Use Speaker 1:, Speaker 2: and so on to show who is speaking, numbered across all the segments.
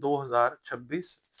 Speaker 1: 2026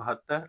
Speaker 1: 72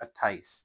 Speaker 1: 28।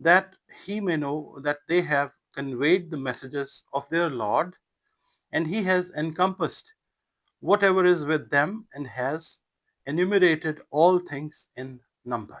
Speaker 1: that he may know that they have conveyed the messages of their Lord, and he has encompassed whatever is with them and has enumerated all things in number.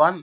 Speaker 1: 1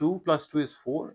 Speaker 1: 2 + 2 = 4,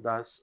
Speaker 1: 10,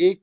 Speaker 1: 1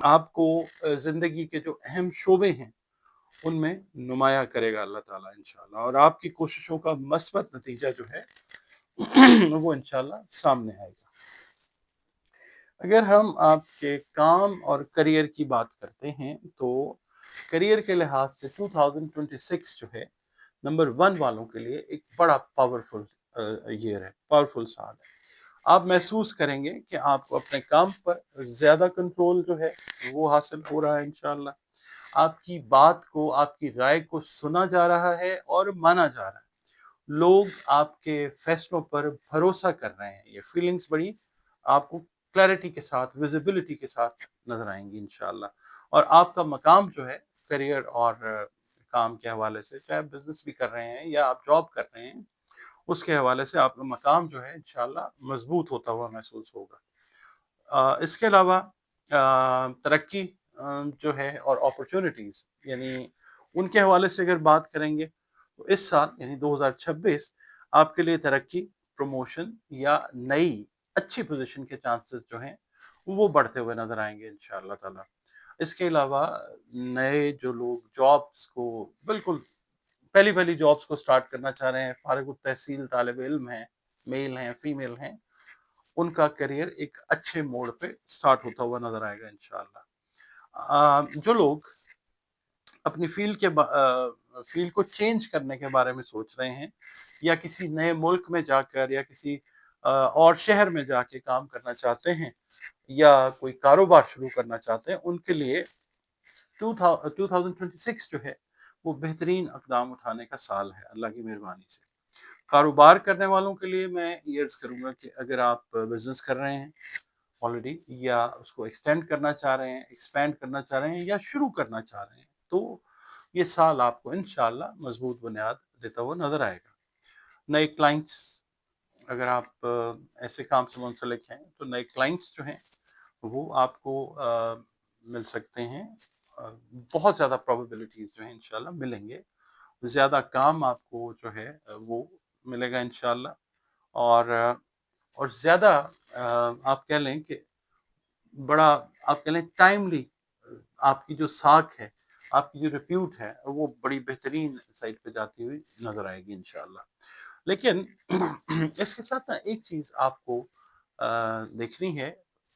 Speaker 1: آپ کو زندگی کے جو اہم شعبے ہیں ان میں نمایاں کرے گا اللہ تعالیٰ انشاءاللہ، اور آپ کی کوششوں کا مثبت نتیجہ جو ہے وہ انشاءاللہ سامنے آئے گا۔ اگر ہم آپ کے کام اور کریئر کی بات کرتے ہیں تو کریئر کے لحاظ سے 2026 جو ہے نمبر 1 والوں کے لیے ایک بڑا پاورفل ایئر ہے، پاورفل سال ہے۔ آپ محسوس کریں گے کہ آپ کو اپنے کام پر زیادہ کنٹرول جو ہے وہ حاصل ہو رہا ہے انشاءاللہ۔ آپ کی بات کو، آپ کی رائے کو سنا جا رہا ہے اور مانا جا رہا ہے۔ لوگ آپ کے فیصلوں پر بھروسہ کر رہے ہیں۔ یہ فیلنگز بڑی آپ کو کلیئرٹی کے ساتھ، ویزیبلٹی کے ساتھ نظر آئیں گی انشاءاللہ، اور آپ کا مقام جو ہے کریئر اور کام کے حوالے سے، چاہے بزنس بھی کر رہے ہیں یا آپ جاب کر رہے ہیں، اس کے حوالے سے آپ کا مقام جو ہے انشاءاللہ مضبوط ہوتا ہوا محسوس ہوگا۔ اس کے علاوہ ترقی جو ہے اور اپرچونٹیز، یعنی ان کے حوالے سے اگر بات کریں گے تو اس سال یعنی 2026 آپ کے لیے ترقی، پروموشن یا نئی اچھی پوزیشن کے چانسز جو ہیں وہ بڑھتے ہوئے نظر آئیں گے انشاءاللہ تعالی۔ اس کے علاوہ نئے جو لوگ جابس کو بالکل پہلی جابس کو سٹارٹ کرنا چاہ رہے ہیں، فارغ التحصیل طالب علم ہیں، میل ہیں، فیمیل ہیں، ان کا کریئر ایک اچھے موڑ پہ سٹارٹ ہوتا ہوا نظر آئے گا انشاءاللہ۔ جو لوگ اپنی فیلڈ کو چینج کرنے کے بارے میں سوچ رہے ہیں، یا کسی نئے ملک میں جا کر یا کسی اور شہر میں جا کے کام کرنا چاہتے ہیں، یا کوئی کاروبار شروع کرنا چاہتے ہیں، ان کے لیے 2026 جو ہے وہ بہترین اقدام اٹھانے کا سال ہے اللہ کی مہربانی سے۔ کاروبار کرنے والوں کے لیے میں یہ عرض کروں گا کہ اگر آپ بزنس کر رہے ہیں آلریڈی، یا اس کو ایکسٹینڈ کرنا چاہ رہے ہیں، ایکسپینڈ کرنا چاہ رہے ہیں، یا شروع کرنا چاہ رہے ہیں، تو یہ سال آپ کو انشاءاللہ مضبوط بنیاد دیتا ہوا نظر آئے گا۔ نئے کلائنٹس، اگر آپ ایسے کام سے منسلک ہیں تو نئے کلائنٹس جو ہیں وہ آپ کو مل سکتے ہیں، بہت زیادہ پروبیبلٹیز جو ہیں انشاءاللہ ملیں گے، زیادہ کام آپ کو جو ہے وہ ملے گا انشاءاللہ، اور زیادہ آپ کہہ لیں کہ بڑا، آپ کہہ لیں ٹائملی، آپ کی جو ساکھ ہے، آپ کی جو ریپیوٹ ہے وہ بڑی بہترین سائٹ پہ جاتی ہوئی نظر آئے گی انشاءاللہ۔ لیکن اس کے ساتھ ایک چیز آپ کو دیکھنی ہے،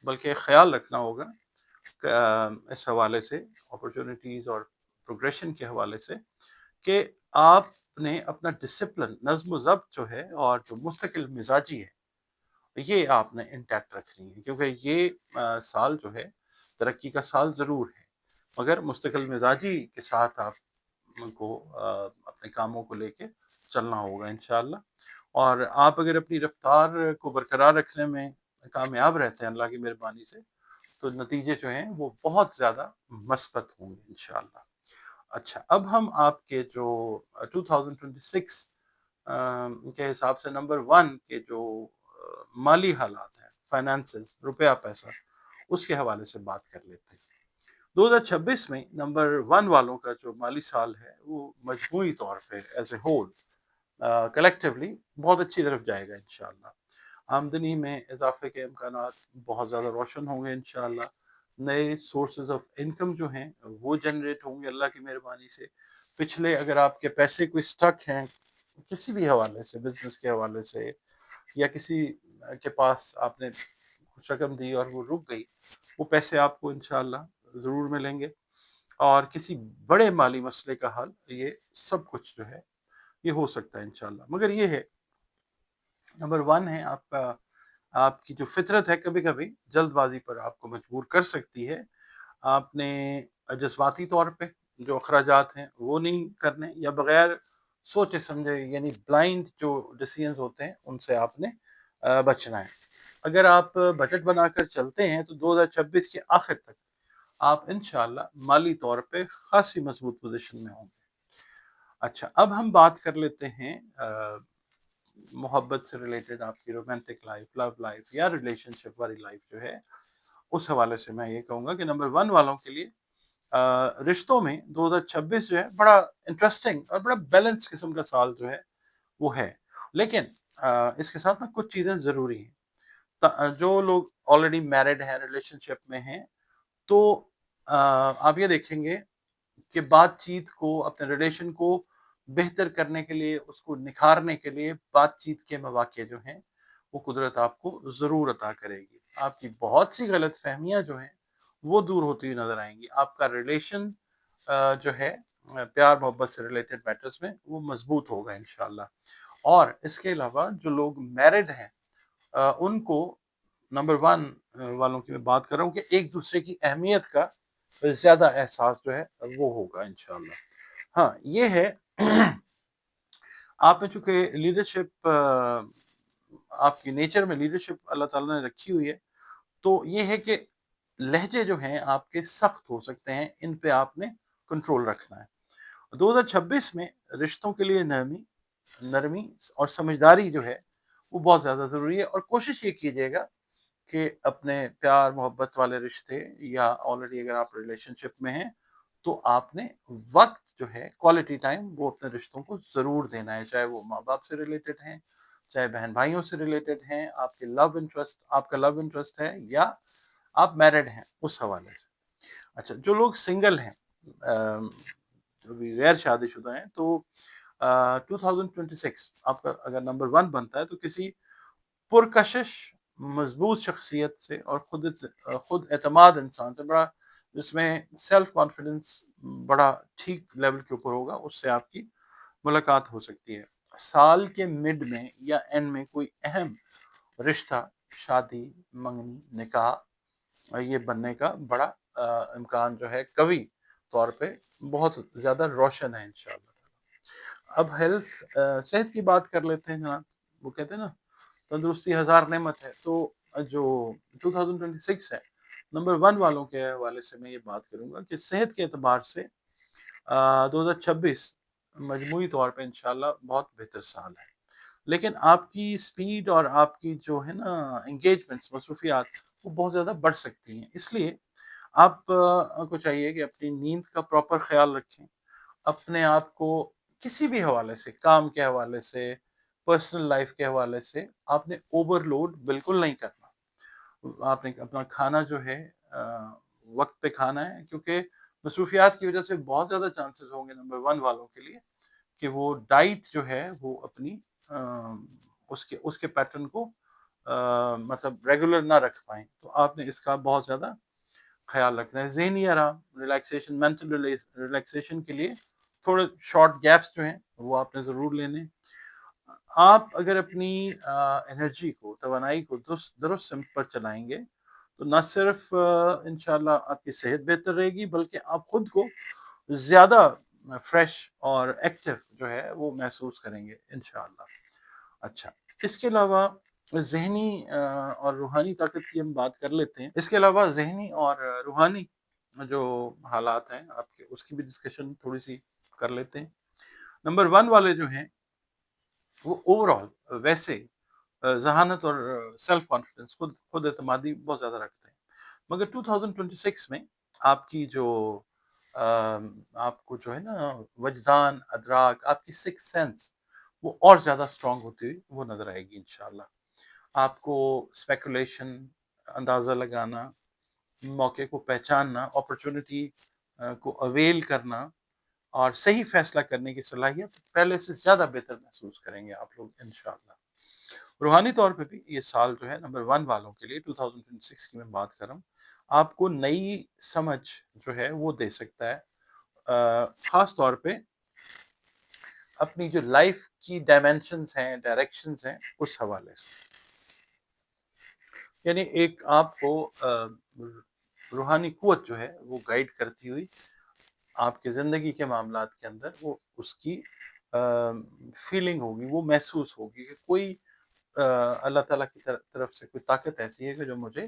Speaker 1: بلکہ خیال رکھنا ہوگا اس حوالے سے، اپرچونٹیز اور پروگریشن کے حوالے سے، کہ آپ نے اپنا ڈسپلن، نظم و ضبط جو ہے اور جو مستقل مزاجی ہے، یہ آپ نے انٹیکٹ رکھنی ہے، کیونکہ یہ سال جو ہے ترقی کا سال ضرور ہے، مگر مستقل مزاجی کے ساتھ آپ کو اپنے کاموں کو لے کے چلنا ہوگا انشاءاللہ۔ اور آپ اگر اپنی رفتار کو برقرار رکھنے میں کامیاب رہتے ہیں اللہ کی مہربانی سے، تو نتیجے جو ہیں وہ بہت زیادہ مثبت ہوں گے انشاءاللہ۔ اچھا، اب ہم آپ کے جو 2026 کے حساب سے نمبر 1 کے جو مالی حالات ہیں، فائنانسز، روپیہ پیسہ، اس کے حوالے سے بات کر لیتے ہیں۔ 2026 میں نمبر 1 والوں کا جو مالی سال ہے وہ مجموعی طور پہ ایز اے ہول کلیکٹیولی بہت اچھی طرف جائے گا انشاءاللہ۔ آمدنی میں اضافے کے امکانات بہت زیادہ روشن ہوں گے انشاءاللہ۔ نئے سورسز آف انکم جو ہیں وہ جنریٹ ہوں گے اللہ کی مہربانی سے۔ پچھلے اگر آپ کے پیسے کوئی سٹک ہیں کسی بھی حوالے سے، بزنس کے حوالے سے، یا کسی کے پاس آپ نے کچھ رقم دی اور وہ رک گئی، وہ پیسے آپ کو انشاءاللہ ضرور ملیں گے، اور کسی بڑے مالی مسئلے کا حل، یہ سب کچھ جو ہے یہ ہو سکتا ہے انشاءاللہ۔ مگر یہ ہے، نمبر 1 ہے آپ کی جو فطرت ہے کبھی کبھی جلد بازی پر آپ کو مجبور کر سکتی ہے۔ آپ نے جذباتی طور پہ جو اخراجات ہیں وہ نہیں کرنے، یا بغیر سوچے سمجھے، یعنی بلائنڈ جو ڈیسیژنز ہوتے ہیں ان سے آپ نے بچنا ہے۔ اگر آپ بجٹ بنا کر چلتے ہیں تو 2026 کے آخر تک آپ انشاءاللہ مالی طور پہ خاصی مضبوط پوزیشن میں ہوں گے۔ اچھا، اب ہم بات کر لیتے ہیں محبت سے ریلیٹڈ، آپ کی رومانٹک لائف، لو لائف، یا ریلیشن شپ والی لائف جو ہے، اس حوالے سے میں یہ کہوں گا کہ نمبر 1 والوں کے لیے رشتوں میں 2026 جو ہے بڑا انٹرسٹنگ اور بڑا بیلنس قسم کا سال جو ہے وہ ہے۔ لیکن اس کے ساتھ کچھ چیزیں ضروری ہیں۔ جو لوگ آلریڈی میرڈ ہیں، ریلیشن شپ میں ہیں، تو آپ یہ دیکھیں گے کہ بات چیت کو، اپنے ریلیشن کو بہتر کرنے کے لیے، اس کو نکھارنے کے لیے بات چیت کے مواقع جو ہیں وہ قدرت آپ کو ضرور عطا کرے گی. آپ کی بہت سی غلط فہمیاں جو ہیں وہ دور ہوتی ہوئی نظر آئیں گی. آپ کا ریلیشن جو ہے پیار محبت سے ریلیٹڈ میٹرز میں وہ مضبوط ہوگا انشاءاللہ. اور اس کے علاوہ جو لوگ میرڈ ہیں ان کو نمبر 1 والوں کی میں بات کر رہا ہوں کہ ایک دوسرے کی اہمیت کا زیادہ احساس جو ہے وہ ہوگا انشاءاللہ. ہاں یہ ہے آپ میں چونکہ لیڈرشپ، آپ کی نیچر میں لیڈرشپ اللہ تعالیٰ نے رکھی ہوئی ہے، تو یہ ہے کہ لہجے جو ہیں آپ کے سخت ہو سکتے ہیں، ان پہ آپ نے کنٹرول رکھنا ہے. 2026 میں رشتوں کے لیے نرمی اور سمجھداری جو ہے وہ بہت زیادہ ضروری ہے. اور کوشش یہ کیجیے گا کہ اپنے پیار محبت والے رشتے یا آلریڈی اگر آپ ریلیشن شپ میں ہیں تو آپ نے وقت جو ہے کوالٹی ٹائم وہ اپنے رشتوں کو ضرور دینا ہے، چاہے وہ ماں باپ سے ریلیٹڈ ہیں، چاہے بہن بھائیوں سے ریلیٹڈ ہیں، آپ کا لو انٹرسٹ ہے یا آپ میرڈ ہیں اس حوالے سے. اچھا جو لوگ سنگل ہیں، جو بھی غیر شادی شدہ ہیں، تو 2026 آپ کا اگر نمبر 1 بنتا ہے تو کسی پرکشش مضبوط شخصیت سے اور خود اعتماد انسان سے، بڑا جس میں سیلف کانفیڈنس بڑا ٹھیک لیول کے اوپر ہوگا، اس سے آپ کی ملاقات ہو سکتی ہے. سال کے مڈ میں یا اینڈ میں کوئی اہم رشتہ، شادی، منگنی، نکاح یہ بننے کا بڑا امکان جو ہے قوی طور پہ بہت زیادہ روشن ہے انشاءاللہ. اب صحت کی بات کر لیتے ہیں جناب. وہ کہتے ہیں نا تندرستی ہزار نعمت ہے، تو جو 2026 ہے نمبر 1 والوں کے حوالے سے میں یہ بات کروں گا کہ صحت کے اعتبار سے 2026 مجموعی طور پہ انشاءاللہ بہت بہتر سال ہے. لیکن آپ کی سپیڈ اور آپ کی جو ہے نا انگیجمنٹس، مصروفیات وہ بہت زیادہ بڑھ سکتی ہیں. اس لیے آپ کو چاہیے کہ اپنی نیند کا پراپر خیال رکھیں. اپنے آپ کو کسی بھی حوالے سے، کام کے حوالے سے، پرسنل لائف کے حوالے سے آپ نے اوور لوڈ بالکل نہیں کرنا. آپ نے اپنا کھانا جو ہے وقت پہ کھانا ہے، کیونکہ مصروفیات کی وجہ سے بہت زیادہ چانسز ہوں گے نمبر 1 والوں کے لیے کہ وہ ڈائٹ جو ہے وہ اپنی اس کے پیٹرن کو مطلب ریگولر نہ رکھ پائیں. تو آپ نے اس کا بہت زیادہ خیال رکھنا ہے. ذہنی آرام، ریلیکسیشن، مینٹل ریلیکسیشن کے لیے تھوڑے شارٹ گیپس جو ہیں وہ آپ نے ضرور لینے. آپ اگر اپنی انرجی کو، توانائی کو درست سمت پر چلائیں گے تو نہ صرف انشاءاللہ آپ کی صحت بہتر رہے گی، بلکہ آپ خود کو زیادہ فریش اور ایکٹیو جو ہے وہ محسوس کریں گے انشاءاللہ. اچھا اس کے علاوہ ذہنی اور روحانی طاقت کی ہم بات کر لیتے ہیں. اس کے علاوہ ذہنی اور روحانی جو حالات ہیں آپ کے، اس کی بھی ڈسکشن تھوڑی سی کر لیتے ہیں. نمبر 1 والے جو ہیں وہ اوور آل ویسے ذہانت اور سیلف کانفیڈنس، خود اعتمادی بہت زیادہ رکھتے ہیں. مگر 2026 میں آپ کی جو آپ کو جو ہے نا وجدان، ادراک، آپ کی سکس سینس وہ اور زیادہ اسٹرانگ ہوتی ہوئی وہ نظر آئے گی انشاءاللہ. آپ کو اسپیکولیشن، اندازہ لگانا، موقع کو پہچاننا، اپرچونٹی کو اویل کرنا اور صحیح فیصلہ کرنے کی صلاحیت پہلے سے زیادہ بہتر محسوس کریں گے آپ لوگ انشاءاللہ. روحانی طور پہ بھی یہ سال جو ہے نمبر 1 والوں کے لیے 2026 کی میں بات کر رہا ہوں، آپ کو نئی سمجھ جو ہے وہ دے سکتا ہے، خاص طور پہ اپنی جو لائف کی ڈائمینشنز ہیں، ڈائریکشنز ہیں اس حوالے سے. یعنی ایک آپ کو روحانی قوت جو ہے وہ گائیڈ کرتی ہوئی آپ کے زندگی کے معاملات کے اندر وہ اس کی فیلنگ ہوگی، وہ محسوس ہوگی کہ کوئی اللہ تعالیٰ کی طرف سے کوئی طاقت ایسی ہے کہ جو مجھے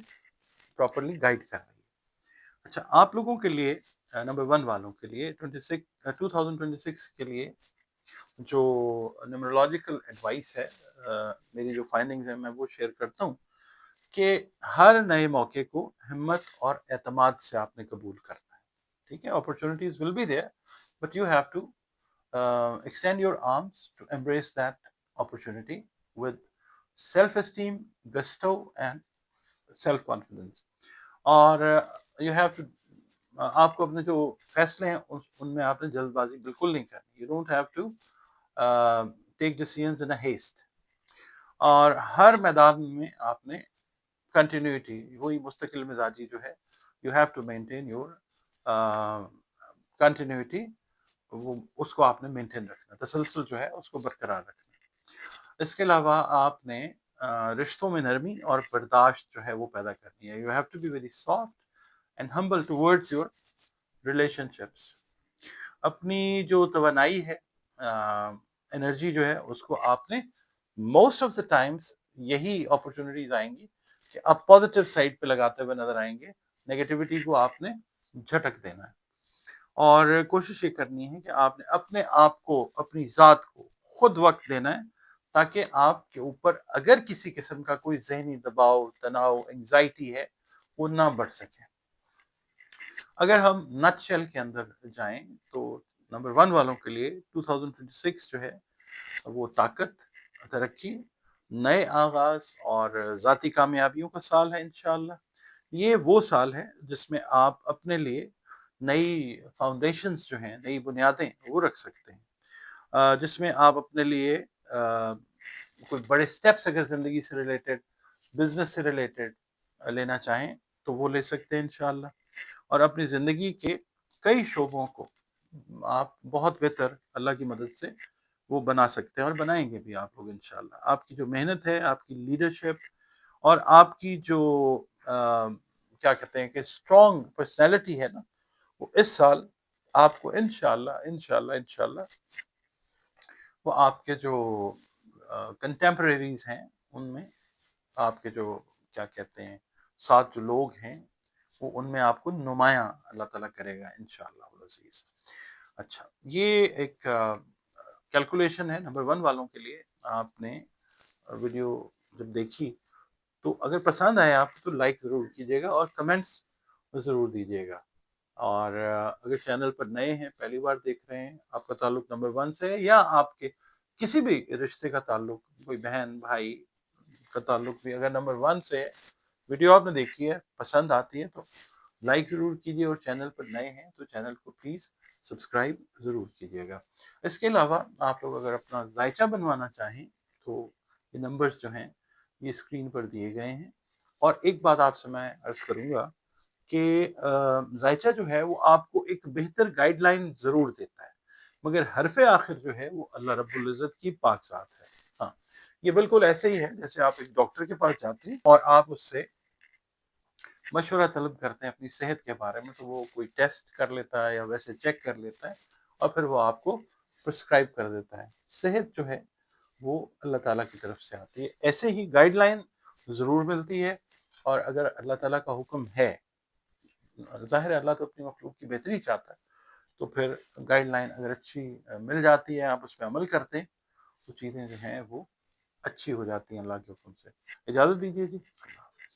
Speaker 1: پراپرلی گائیڈ کر رہی ہے. اچھا آپ لوگوں کے لیے نمبر 1 والوں کے لیے 2026 کے لیے جو نیومرولوجیکل ایڈوائس ہے، میری جو فائنڈنگز ہیں میں وہ شیئر کرتا ہوں کہ ہر نئے موقع کو ہمت اور اعتماد سے آپ نے قبول کرنا ہے. ٹھیک ہے، opportunities will be there but you have to extend your arms to embrace that opportunity with self-esteem, gusto and self-confidence. Or you have to آپ کو اپنے جو فیصلے ہیں ان میں آپ نے جلد بازی بالکل نہیں کرنی. You don't have to take decisions in a haste. اور ہر میدان میں آپ نے کنٹینیوٹی، وہی مستقل مزاجی جو ہے، you have to maintain your continuity, وہ اس کو آپ نے مینٹین رکھنا، تسلسل جو ہے اس کو برقرار رکھنا. اس کے علاوہ آپ نے رشتوں میں نرمی اور برداشت جو ہے وہ پیدا کرنی ہے. You have to be very soft and humble towards your relationships. اپنی جو توانائی ہے، انرجی جو ہے، اس کو آپ نے موسٹ آف دا ٹائمس یہی اپرچونیٹیز آئیں گی کہ آپ پازیٹیو سائڈ پہ لگاتے ہوئے نظر آئیں گے. نیگیٹیوٹی کو آپ نے جھٹک دینا ہے، اور کوشش یہ کرنی ہے کہ آپ نے اپنے آپ کو، اپنی ذات کو خود وقت دینا ہے، تاکہ آپ کے اوپر اگر کسی قسم کا کوئی ذہنی دباؤ، تناؤ، انگزائٹی ہے، وہ نہ بڑھ سکے. اگر ہم نٹ شیل کے اندر جائیں تو نمبر 1 والوں کے لیے 2026 جو ہے وہ طاقت، ترقی، نئے آغاز اور ذاتی کامیابیوں کا سال ہے انشاءاللہ. یہ وہ سال ہے جس میں آپ اپنے لیے نئی فاؤنڈیشنز جو ہیں، نئی بنیادیں وہ رکھ سکتے ہیں، جس میں آپ اپنے لیے کوئی بڑے سٹیپس اگر زندگی سے ریلیٹڈ، بزنس سے ریلیٹڈ لینا چاہیں تو وہ لے سکتے ہیں انشاءاللہ. اور اپنی زندگی کے کئی شعبوں کو آپ بہت بہتر اللہ کی مدد سے وہ بنا سکتے ہیں، اور بنائیں گے بھی آپ لوگ انشاءاللہ. آپ کی جو محنت ہے، آپ کی لیڈرشپ، اور آپ کی جو کیا کہتے ہیں کہ اسٹرانگ پرسنالٹی ہے نا، وہ اس سال آپ کو انشاءاللہ وہ آپ کے جو کنٹمپریریز ہیں ان میں، آپ کے جو کیا کہتے ہیں ساتھ جو لوگ ہیں، وہ ان میں آپ کو نمایاں اللہ تعالیٰ کرے گا انشاءاللہ العزیز. اچھا، یہ ایک کیلکولیشن ہے نمبر 1 والوں کے لیے. آپ نے ویڈیو جب دیکھی تو اگر پسند آئے آپ تو لائک ضرور کیجیے گا اور کمنٹس ضرور دیجیے گا. اور اگر چینل پر نئے ہیں، پہلی بار دیکھ رہے ہیں، آپ کا تعلق نمبر 1 سے ہے، یا آپ کے کسی بھی رشتے کا تعلق، کوئی بہن بھائی کا تعلق بھی اگر نمبر 1 سے ہے، ویڈیو آپ نے دیکھی ہے، پسند آتی ہے تو لائک ضرور کیجیے، اور چینل پر نئے ہیں تو چینل کو پلیز سبسکرائب ضرور کیجیے گا. اس کے علاوہ آپ لوگ اگر اپنا ذائچہ بنوانا چاہیں تو یہ نمبرز جو ہیں یہ اسکرین پر دیے گئے ہیں. اور ایک بات آپ سے میں عرض کروں گا کہ ذائچہ جو ہے وہ آپ کو ایک بہتر گائیڈ لائن ضرور دیتا ہے، مگر حرف آخر جو ہے وہ اللہ رب العزت کی پاک ذات ہے. ہاں، یہ بالکل ایسے ہی ہے جیسے آپ ایک ڈاکٹر کے پاس جاتے ہیں اور آپ اس سے مشورہ طلب کرتے ہیں اپنی صحت کے بارے میں، تو وہ کوئی ٹیسٹ کر لیتا ہے یا ویسے چیک کر لیتا ہے اور پھر وہ آپ کو پرسکرائب کر دیتا ہے. صحت جو ہے وہ اللہ تعالیٰ کی طرف سے آتی ہے. ایسے ہی گائیڈ لائن ضرور ملتی ہے، اور اگر اللہ تعالیٰ کا حکم ہے، ظاہر ہے اللہ تو اپنی مخلوق کی بہتری چاہتا ہے، تو پھر گائیڈ لائن اگر اچھی مل جاتی ہے، آپ اس پہ عمل کرتے ہیں، تو چیزیں جو ہیں وہ اچھی ہو جاتی ہیں اللہ کے حکم سے. اجازت دیجیے جی.